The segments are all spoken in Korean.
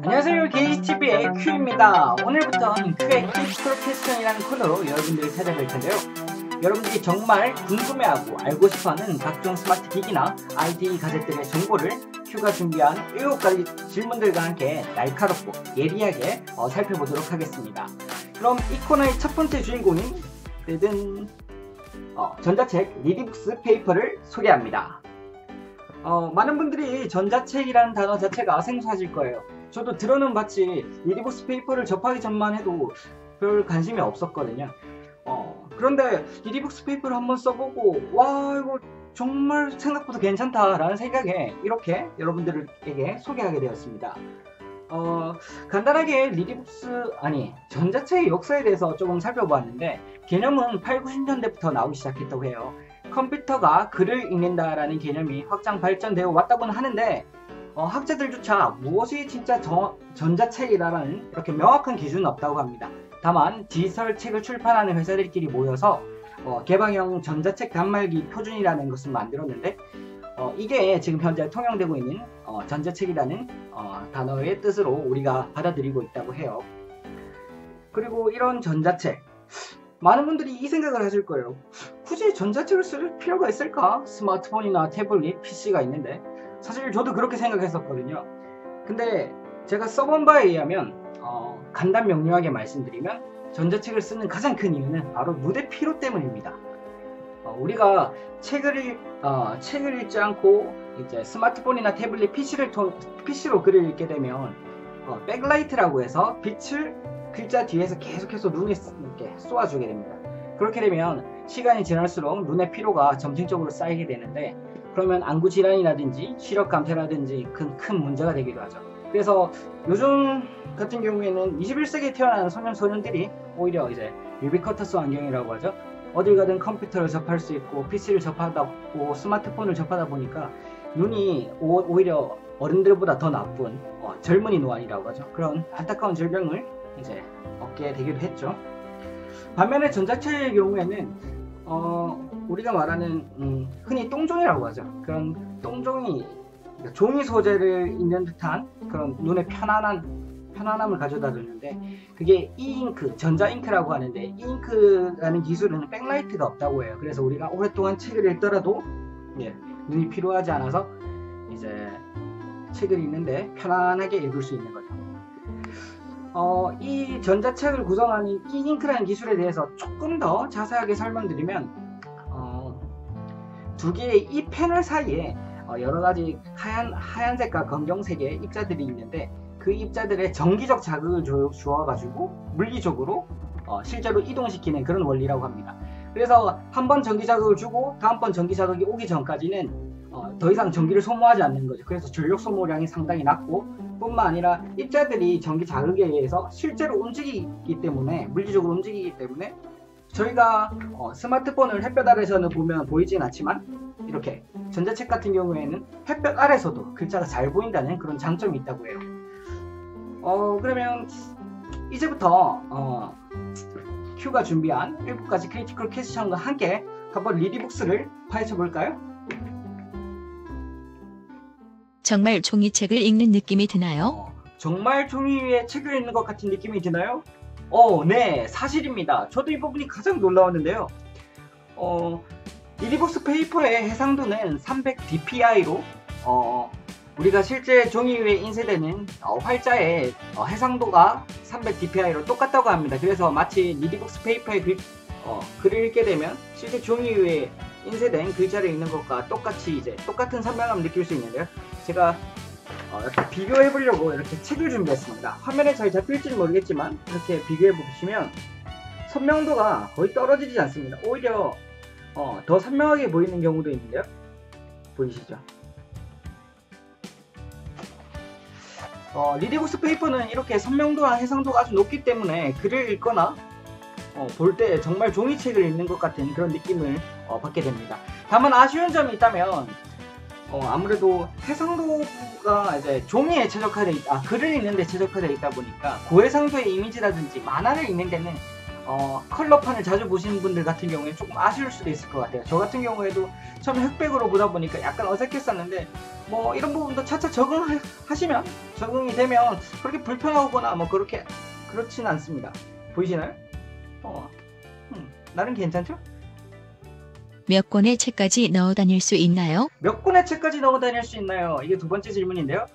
안녕하세요, 게이지TV의 큐입니다. 오늘부터는 큐의 크리티컬 퀘스천이라는 코너로 여러분들을 찾아뵐 텐데요. 여러분들이 정말 궁금해하고 알고 싶어하는 각종 스마트 기기나 IT 가젯들의 정보를 큐가 준비한 7가지 질문들과 함께 날카롭고 예리하게 살펴보도록 하겠습니다. 그럼 이 코너의 첫 번째 주인공인 전자책 리디북스 페이퍼를 소개합니다. 많은 분들이 전자책이라는 단어 자체가 생소하실 거예요. 저도 들어는 봤지 리디북스 페이퍼를 접하기 전만 해도 별 관심이 없었거든요. 그런데 리디북스 페이퍼를 한번 써보고 와, 이거 정말 생각보다 괜찮다라는 생각에 이렇게 여러분들에게 소개하게 되었습니다. 간단하게 전자책의 역사에 대해서 조금 살펴보았는데, 개념은 8, 90년대부터 나오기 시작했다고 해요. 컴퓨터가 글을 읽는다라는 개념이 확장 발전되어 왔다고는 하는데, 학자들조차 무엇이 진짜 전자책이라는 이렇게 명확한 기준은 없다고 합니다. 다만 디지털 책을 출판하는 회사들끼리 모여서 개방형 전자책 단말기 표준이라는 것을 만들었는데, 이게 지금 현재 통용되고 있는 전자책이라는 단어의 뜻으로 우리가 받아들이고 있다고 해요. 그리고 이런 전자책, 많은 분들이 이 생각을 하실 거예요. 굳이 전자책을 쓸 필요가 있을까? 스마트폰이나 태블릿, PC가 있는데. 사실 저도 그렇게 생각했었거든요. 근데 제가 써본 바에 의하면 간단 명료하게 말씀드리면, 전자책을 쓰는 가장 큰 이유는 바로 눈의 피로 때문입니다. 우리가 책을 읽지 않고 이제 스마트폰이나 태블릿, PC로 글을 읽게 되면 백라이트라고 해서 빛을 글자 뒤에서 계속해서 눈에 이렇게 쏘아주게 됩니다. 그렇게 되면 시간이 지날수록 눈의 피로가 점진적으로 쌓이게 되는데, 그러면 안구 질환이라든지 시력 감퇴라든지 큰 문제가 되기도 하죠. 그래서 요즘 같은 경우에는 21세기에 태어난 소년들이 오히려 이제 유비쿼터스 환경이라고 하죠. 어딜 가든 컴퓨터를 접할 수 있고 PC를 접하다 보고 스마트폰을 접하다 보니까 눈이 오히려 어른들보다 더 나쁜 젊은이 노안이라고 하죠. 그런 안타까운 질병을 이제 얻게 되기도 했죠. 반면에 전자책의 경우에는 우리가 말하는 흔히 똥종이라고 하죠. 그런 똥종이, 종이 소재를 있는 듯한 그런 눈의 편안함을 가져다 주는데, 그게 이잉크, 전자잉크라고 하는데, 이잉크라는 기술은 백라이트가 없다고 해요. 그래서 우리가 오랫동안 책을 읽더라도 눈이 피로하지 않아서 이제 책을 읽는데 편안하게 읽을 수 있는 거죠. 이 전자책을 구성하는 이잉크라는 기술에 대해서 조금 더 자세하게 설명드리면, 두 개의 이 패널 사이에 여러가지 하얀색과 검정색의 입자들이 있는데, 그 입자들의 정기적 자극을 주어가지고 물리적으로 실제로 이동시키는 그런 원리라고 합니다. 그래서 한 번 전기 자극을 주고 다음번 전기 자극이 오기 전까지는 더 이상 전기를 소모하지 않는 거죠. 그래서 전력 소모량이 상당히 낮고, 뿐만 아니라 입자들이 전기 자극에 의해서 실제로 움직이기 때문에, 물리적으로 움직이기 때문에 저희가 스마트폰을 햇볕 아래서는 보면 보이진 않지만, 이렇게 전자책 같은 경우에는 햇볕 아래서도 글자가 잘 보인다는 그런 장점이 있다고 해요. 그러면 이제부터 큐가 준비한 7가지 크리티컬 퀘스천과 함께 한번 리디북스를 파헤쳐 볼까요? 정말 종이책을 읽는 느낌이 드나요? 정말 종이 위에 책을 읽는 것 같은 느낌이 드나요? 네, 사실입니다. 저도 이 부분이 가장 놀라웠는데요. 리디북스 페이퍼의 해상도는 300dpi로 우리가 실제 종이 위에 인쇄되는 활자의 해상도가 300dpi로 똑같다고 합니다. 그래서 마치 리디북스 페이퍼의 글을 읽게 되면 실제 종이 위에 인쇄된 글자를 읽는 것과 똑같은 선명함을 느낄 수 있는데요. 제가 이렇게 비교해 보려고 이렇게 책을 준비했습니다. 화면에 잘 잡힐지는 모르겠지만 이렇게 비교해 보시면 선명도가 거의 떨어지지 않습니다. 오히려 더 선명하게 보이는 경우도 있는데요. 보이시죠? 리디북스 페이퍼는 이렇게 선명도와 해상도가 아주 높기 때문에 글을 읽거나 볼 때 정말 종이책을 읽는 것 같은 그런 느낌을 받게 됩니다. 다만 아쉬운 점이 있다면, 아무래도 해상도가 이제 종이에 최적화되어 글을 읽는 데 최적화되어 있다 보니까 고해상도의 이미지라든지 만화를 읽는 데는 컬러판을 자주 보시는 분들 같은 경우에 조금 아쉬울 수도 있을 것 같아요. 저 같은 경우에도 처음에 흑백으로 보다 보니까 약간 어색했었는데 뭐 이런 부분도 차차 적응하시면 적응이 되면 그렇게 불편하거나 뭐 그렇진 않습니다. 보이시나요? 나름 괜찮죠? 몇 권의 책까지 넣어 다닐 수 있나요? 몇 권의 책까지 넣어 다닐 수 있나요? 이게 두 번째 질문인데요.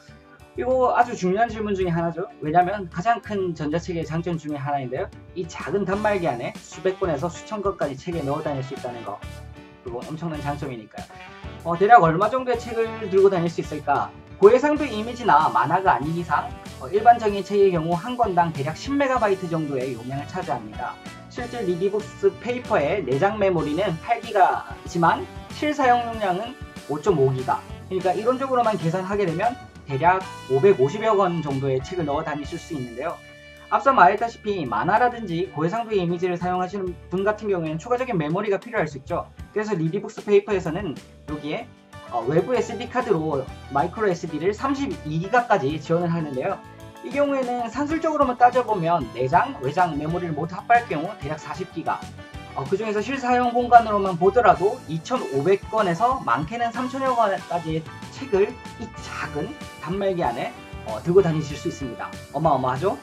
이거 아주 중요한 질문 중에 하나죠. 왜냐면 가장 큰 전자책의 장점 중에 하나인데요. 이 작은 단말기 안에 수백 권에서 수천 권까지 책에 넣어 다닐 수 있다는 거. 그거 엄청난 장점이니까요. 대략 얼마 정도의 책을 들고 다닐 수 있을까? 고해상도 이미지나 만화가 아닌 이상 일반적인 책의 경우 한 권당 대략 10MB 정도의 용량을 차지합니다. 실제 리디북스 페이퍼의 내장 메모리는 8GB지만 실사용 용량은 5.5GB. 그러니까 이론적으로만 계산하게 되면 대략 550여 권 정도의 책을 넣어 다니실 수 있는데요. 앞서 말했다시피 만화라든지 고해상도 이미지를 사용하시는 분 같은 경우에는 추가적인 메모리가 필요할 수 있죠. 그래서 리디북스 페이퍼에서는 여기에 외부 SD카드로 마이크로 SD를 32GB까지 지원을 하는데요. 이 경우에는 산술적으로만 따져보면 내장, 외장 메모리를 모두 합할 경우 대략 40GB. 그 중에서 실사용 공간으로만 보더라도 2,500권에서 많게는 3,000여 권까지의 책을 이 작은 단말기 안에 들고 다니실 수 있습니다. 어마어마하죠?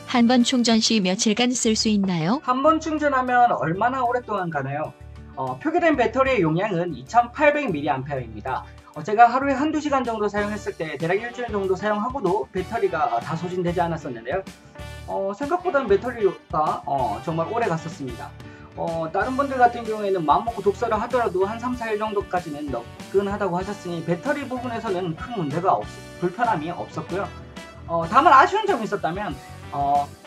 한 번 충전 시 며칠간 쓸 수 있나요? 한 번 충전하면 얼마나 오랫동안 가나요? 표기된 배터리의 용량은 2800mAh입니다. 제가 하루에 한두 시간 정도 사용했을 때 대략 일주일 정도 사용하고도 배터리가 다 소진되지 않았었는데요. 생각보다는 배터리가 정말 오래 갔었습니다. 다른 분들 같은 경우에는 마음먹고 독서를 하더라도 한 3, 4일 정도까지는 너끈하다고 하셨으니 배터리 부분에서는 큰 문제가 불편함이 없었고요. 다만 아쉬운 점이 있었다면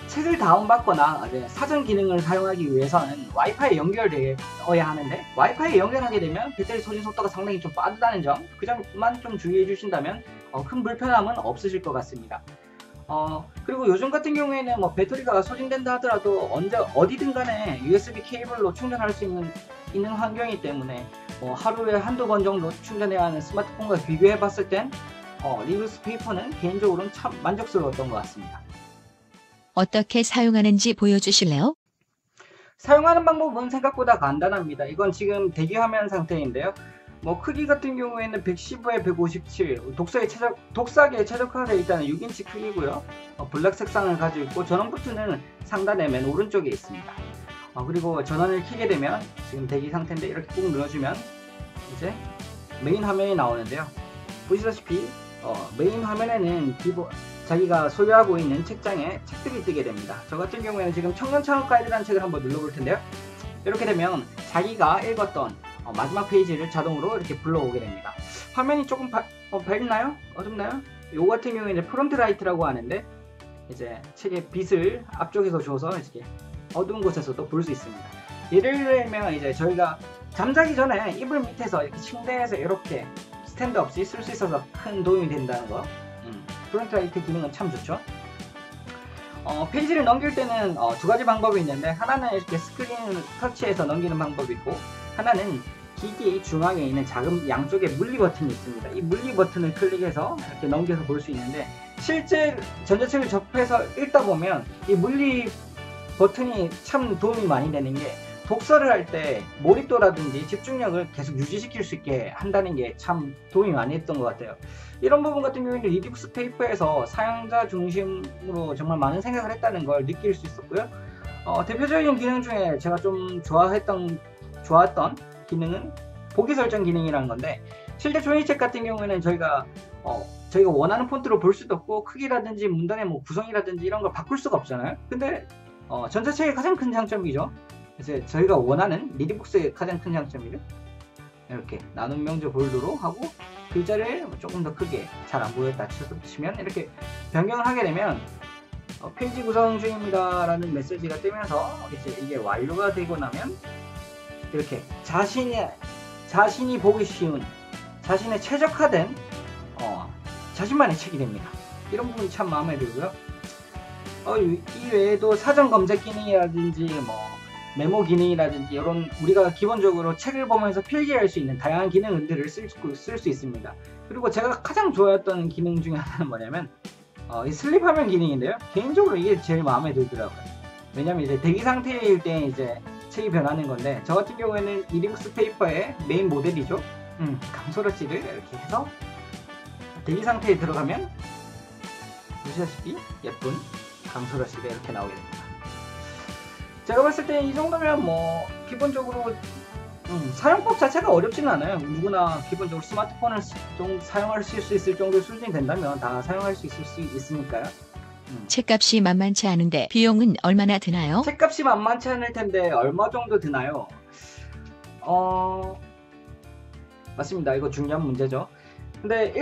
책을 다운받거나 사전 기능을 사용하기 위해서는 와이파이에 연결되어야 하는데 와이파이에 연결하게 되면 배터리 소진 속도가 상당히 좀 빠르다는 점, 그 점만 좀 주의해 주신다면 큰 불편함은 없으실 것 같습니다. 그리고 요즘 같은 경우에는 뭐 배터리가 소진된다 하더라도 어디든 간에 USB 케이블로 충전할 수 있는 환경이기 때문에 하루에 한두 번 정도 충전해야 하는 스마트폰과 비교해 봤을 땐 리디북스 페이퍼는 개인적으로는 참 만족스러웠던 것 같습니다. 어떻게 사용하는지 보여주실래요? 사용하는 방법은 생각보다 간단합니다. 이건 지금 대기화면 상태인데요. 크기 같은 경우에는 115에 157, 독사기에 최적화되어 있다는 6인치 크기고요. 블랙 색상을 가지고 있고 전원 버튼은 상단에 맨 오른쪽에 있습니다. 그리고 전원을 켜게 되면 지금 대기 상태인데 이렇게 꾹 눌러주면 이제 메인 화면이 나오는데요. 보시다시피 메인 화면에는 자기가 소유하고 있는 책장에 책들이 뜨게 됩니다. 저 같은 경우에는 지금 청년창업 가이드라는 책을 한번 눌러볼 텐데요. 이렇게 되면 자기가 읽었던 마지막 페이지를 자동으로 이렇게 불러오게 됩니다. 화면이 조금 밝나요? 어둡나요? 요 같은 경우에 이제 프론트 라이트라고 하는데 이제 책의 빛을 앞쪽에서 줘서 이렇게 어두운 곳에서도 볼 수 있습니다. 예를 들면 이제 저희가 잠자기 전에 이불 밑에서 이렇게 침대에서 이렇게 스탠드 없이 쓸 수 있어서 큰 도움이 된다는 거. 프론트 라이트 기능은 참 좋죠. 페이지를 넘길 때는 두 가지 방법이 있는데 하나는 이렇게 스크린을 터치해서 넘기는 방법이 있고 하나는 기기 중앙에 있는 작은 양쪽에 물리 버튼이 있습니다. 이 물리 버튼을 클릭해서 이렇게 넘겨서 볼 수 있는데 실제 전자책을 접해서 읽다 보면 이 물리 버튼이 참 도움이 많이 되는 게 독서를 할 때 몰입도라든지 집중력을 계속 유지시킬 수 있게 한다는 게 참 도움이 많이 했던 것 같아요. 이런 부분 같은 경우에는 리디북스 페이퍼에서 사용자 중심으로 정말 많은 생각을 했다는 걸 느낄 수 있었고요. 대표적인 기능 중에 제가 좀 좋았던 기능은 보기 설정 기능이라는 건데 실제 종이책 같은 경우에는 저희가 원하는 폰트로 볼 수도 없고 크기라든지 문단의 구성이라든지 이런 걸 바꿀 수가 없잖아요. 근데 전자책의 가장 큰 장점이죠. 그래서 저희가 원하는 리디북스의 가장 큰 장점이죠. 이렇게 나눔 명조 볼드로 하고 글자를 조금 더 크게 잘 안 보였다 치면 이렇게 변경을 하게 되면 페이지 구성 중입니다 라는 메시지가 뜨면서 이제 이게 완료가 되고 나면 이렇게 자신이 보기 쉬운 자신의 최적화된 자신만의 책이 됩니다. 이런 부분이 참 마음에 들고요. 이 외에도 사전 검색 기능이라든지 메모 기능이라든지 이런 우리가 기본적으로 책을 보면서 필기할 수 있는 다양한 기능들을 쓸 수 있습니다. 그리고 제가 가장 좋아했던 기능 중에 하나는 뭐냐면 이 슬립 화면 기능인데요. 개인적으로 이게 제일 마음에 들더라고요. 왜냐면 이제 대기 상태일 때 이제 책이 변하는 건데, 저 같은 경우에는 이디북스 페이퍼의 메인 모델이죠. 강소러시를 이렇게 해서 대기 상태에 들어가면 보시다시피 예쁜 강소러시가 이렇게 나오게 됩니다. 제가 봤을 때 이 정도면 뭐 기본적으로 사용법 자체가 어렵지는 않아요. 누구나 기본적으로 스마트폰을 사용할 수 있을 정도의 수준이 된다면 다 사용할 수 있으니까요. 책값이 만만치 않은데 비용은 얼마나 드나요? 책값이 만만치 않을 텐데 얼마 정도 드나요? 맞습니다. 이거 중요한 문제죠. 근데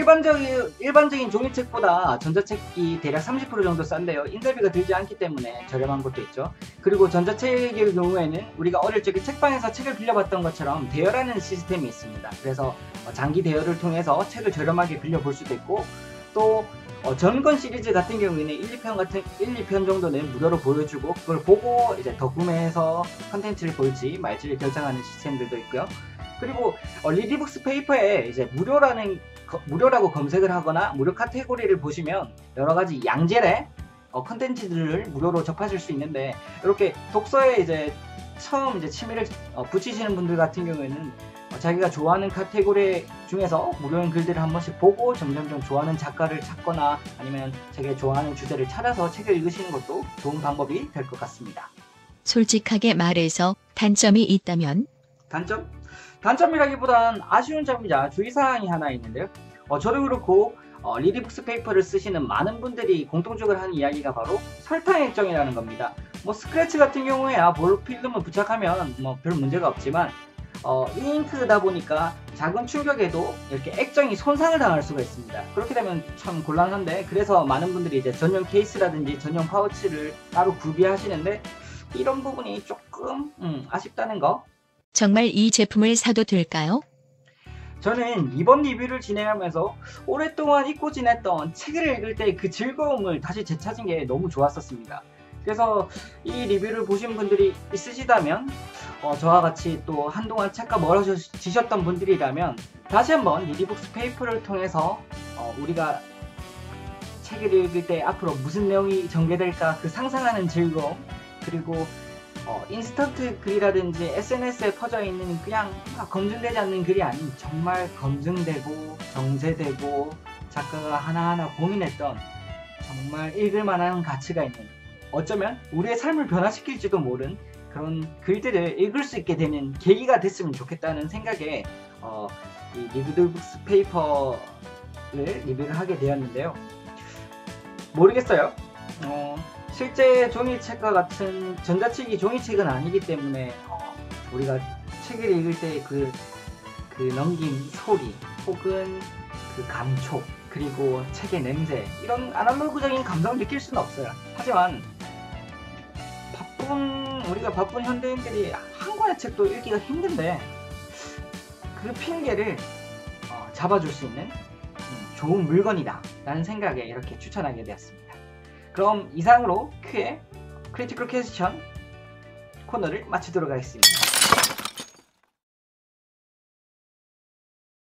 일반적인 종이책보다 전자책이 대략 30% 정도 싼데요. 인쇄비가 들지 않기 때문에 저렴한 것도 있죠. 그리고 전자책의 경우에는 우리가 어릴 적에 책방에서 책을 빌려봤던 것처럼 대여라는 시스템이 있습니다. 그래서 장기 대여를 통해서 책을 저렴하게 빌려볼 수도 있고, 또 전권 시리즈 같은 경우에는 1, 2편 정도는 무료로 보여주고, 그걸 보고 이제 더 구매해서 컨텐츠를 볼지 말지를 결정하는 시스템들도 있고요. 그리고 리디북스 페이퍼에 이제 무료라고 검색을 하거나 무료 카테고리를 보시면 여러가지 양질의 컨텐츠들을 무료로 접하실 수 있는데, 이렇게 독서에 이제 처음 이제 취미를 붙이시는 분들 같은 경우에는 자기가 좋아하는 카테고리 중에서 무료인 글들을 한 번씩 보고 점점점 좋아하는 작가를 찾거나 아니면 자기가 좋아하는 주제를 찾아서 책을 읽으시는 것도 좋은 방법이 될 것 같습니다. 솔직하게 말해서 단점이 있다면? 단점이라기보단 아쉬운 점이자 주의사항이 하나 있는데요. 저도 그렇고 리디북스 페이퍼를 쓰시는 많은 분들이 공통적으로 하는 이야기가 바로 설탕 액정이라는 겁니다. 뭐 스크래치 같은 경우에야 볼로 필름을 부착하면 뭐 별 문제가 없지만 이잉크다 보니까 작은 충격에도 이렇게 액정이 손상을 당할 수가 있습니다. 그렇게 되면 참 곤란한데, 그래서 많은 분들이 이제 전용 케이스라든지 전용 파우치를 따로 구비하시는데, 이런 부분이 조금 아쉽다는 거. 정말 이 제품을 사도 될까요? 저는 이번 리뷰를 진행하면서 오랫동안 잊고 지냈던 책을 읽을 때 그 즐거움을 다시 되찾은 게 너무 좋았었습니다. 그래서 이 리뷰를 보신 분들이 있으시다면, 저와 같이 또 한동안 책과 멀어지셨던 분들이라면 다시 한번 리디북스 페이퍼를 통해서 우리가 책을 읽을 때 앞으로 무슨 내용이 전개될까 그 상상하는 즐거움, 그리고 인스턴트 글이라든지 SNS에 퍼져 있는 그냥 검증되지 않는 글이 아닌 정말 검증되고 정제되고 작가가 하나하나 고민했던 정말 읽을 만한 가치가 있는, 어쩌면 우리의 삶을 변화시킬지도 모른 그런 글들을 읽을 수 있게 되는 계기가 됐으면 좋겠다는 생각에 이 리디북스 페이퍼를 리뷰를 하게 되었는데요. 모르겠어요. 실제 종이책과 같은 전자책이 종이책은 아니기 때문에 우리가 책을 읽을 때 그 넘김 소리 혹은 그 감촉, 그리고 책의 냄새, 이런 아날로그적인 감성을 느낄 수는 없어요. 하지만 우리가 바쁜 현대인들이 한 권의 책도 읽기가 힘든데 그 핑계를 잡아줄 수 있는 좋은 물건이다 라는 생각에 이렇게 추천하게 되었습니다. 그럼 이상으로 큐의 크리티컬 퀘스천 코너를 마치도록 하겠습니다.